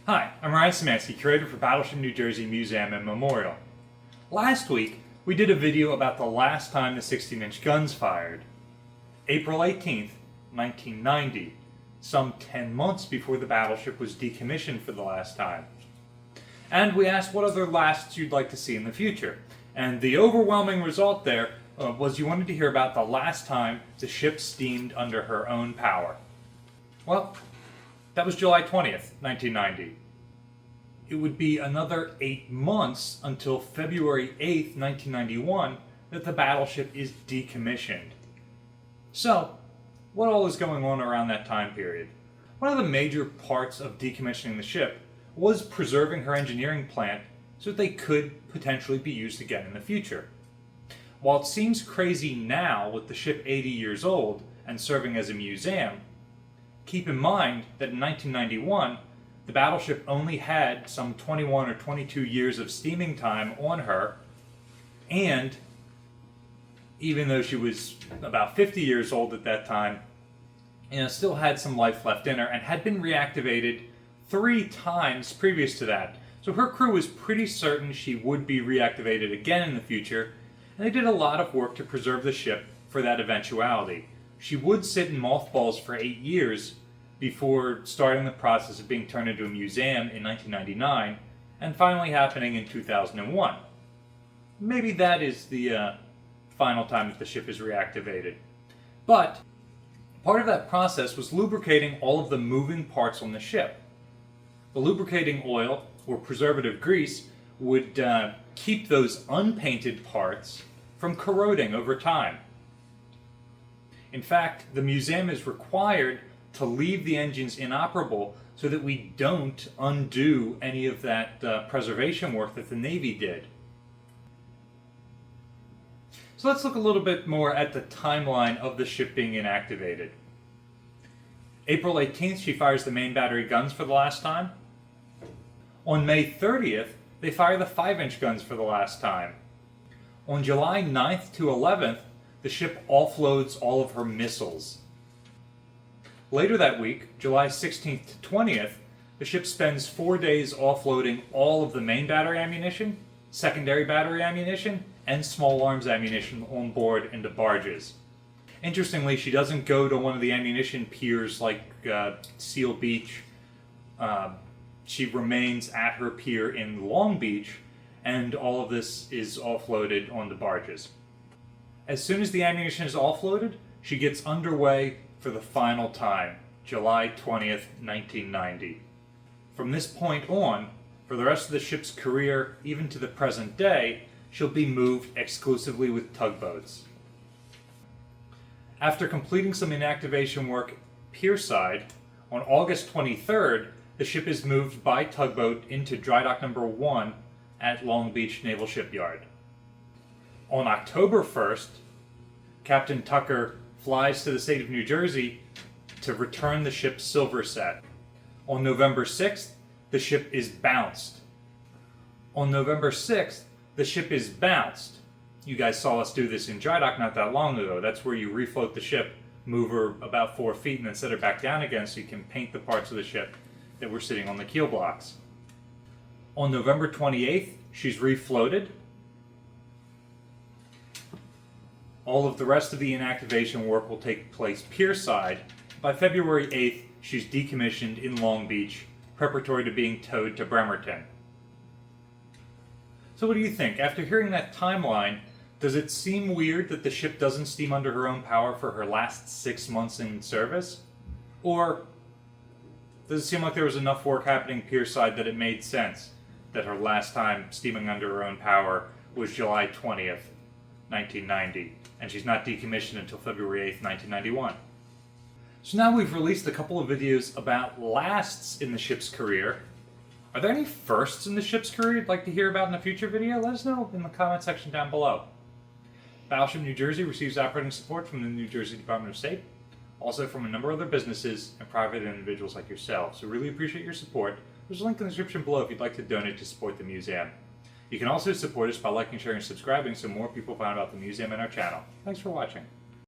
Hi, I'm Ryan Szymanski, curator for Battleship New Jersey Museum and Memorial. Last week, we did a video about the last time the 16-inch guns fired. April 18th, 1990, some 10 months before the battleship was decommissioned for the last time. And we asked what other lasts you'd like to see in the future. And the overwhelming result there was you wanted to hear about the last time the ship steamed under her own power. Well, that was July 20th, 1990. It would be another 8 months until February 8th, 1991 that the battleship is decommissioned. So, what all is going on around that time period? One of the major parts of decommissioning the ship was preserving her engineering plant so that they could potentially be used again in the future. While it seems crazy now with the ship 80 years old and serving as a museum, keep in mind that in 1991, the battleship only had some 21 or 22 years of steaming time on her, and even though she was about 50 years old at that time, still had some life left in her and had been reactivated 3 times previous to that. So her crew was pretty certain she would be reactivated again in the future, and they did a lot of work to preserve the ship for that eventuality. She would sit in mothballs for 8 years before starting the process of being turned into a museum in 1999, and finally happening in 2001. Maybe that is the final time that the ship is reactivated. But part of that process was lubricating all of the moving parts on the ship. The lubricating oil, or preservative grease, would keep those unpainted parts from corroding over time. In fact, the museum is required to leave the engines inoperable so that we don't undo any of that preservation work that the Navy did. So let's look a little bit more at the timeline of the ship being inactivated. April 18th, she fires the main battery guns for the last time. On May 30th, they fire the 5-inch guns for the last time. On July 9th to 11th, the ship offloads all of her missiles. Later that week, July 16th to 20th, the ship spends 4 days offloading all of the main battery ammunition, secondary battery ammunition, and small arms ammunition on board into barges. Interestingly, she doesn't go to one of the ammunition piers like Seal Beach. She remains at her pier in Long Beach, and all of this is offloaded onto barges. As soon as the ammunition is offloaded, she gets underway for the final time, July 20th, 1990. From this point on, for the rest of the ship's career, even to the present day, she'll be moved exclusively with tugboats. After completing some inactivation work pierside, on August 23rd, the ship is moved by tugboat into dry dock number 1 at Long Beach Naval Shipyard. On October 1st, Captain Tucker flies to the state of New Jersey to return the ship's silver set. On November 6th, the ship is bounced. On November 6th, the ship is bounced. You guys saw us do this in dry dock not that long ago. That's where you refloat the ship, move her about 4 feet, and then set her back down again so you can paint the parts of the ship that were sitting on the keel blocks. On November 28th, she's refloated. All of the rest of the inactivation work will take place pierside. By February 8th, she's decommissioned in Long Beach, preparatory to being towed to Bremerton. So what do you think? After hearing that timeline, does it seem weird that the ship doesn't steam under her own power for her last 6 months in service? Or does it seem like there was enough work happening pierside that it made sense that her last time steaming under her own power was July 20th, 1990, and she's not decommissioned until February 8th, 1991? So now we've released a couple of videos about lasts in the ship's career. Are there any firsts in the ship's career you'd like to hear about in a future video? Let us know in the comment section down below. Battleship New Jersey receives operating support from the New Jersey Department of State, also from a number of other businesses and private individuals like yourselves. So really appreciate your support. There's a link in the description below if you'd like to donate to support the museum. You can also support us by liking, sharing, and subscribing so more people find out about the museum and our channel. Thanks for watching.